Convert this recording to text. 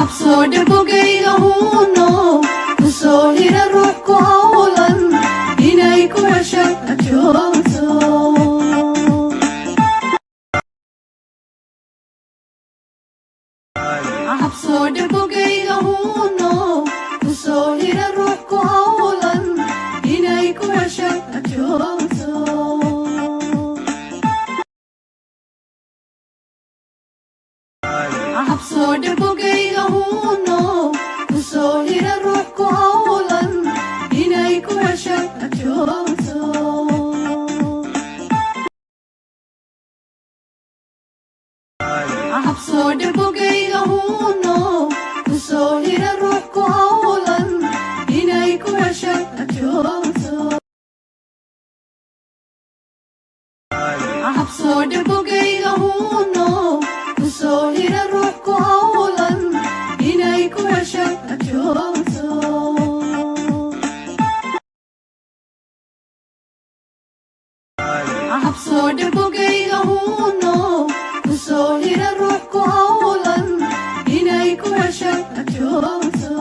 habsoo dhibugayga huuno kusoo hira ruux ku hawlan inay ku heshay ajoonto habsoo dhibugayga huuno kusoo hira ruux ku hawlan inay ku heshay ajoonto habsoo dhibugayga huuno kusoo hira ruux ku hawlan inay ku heshay ajoonto habsoo dhibugayga huuno kusoo hira ruux ku hawlan inay ku heshay ajoonto habsoo dhibugayga huuno kusoo hira ruux ku hawlan inay ku heshay ajoonto habsoo dhibugayga huuno kusoo hira ruux ku hawlan inay ku heshay ajoonto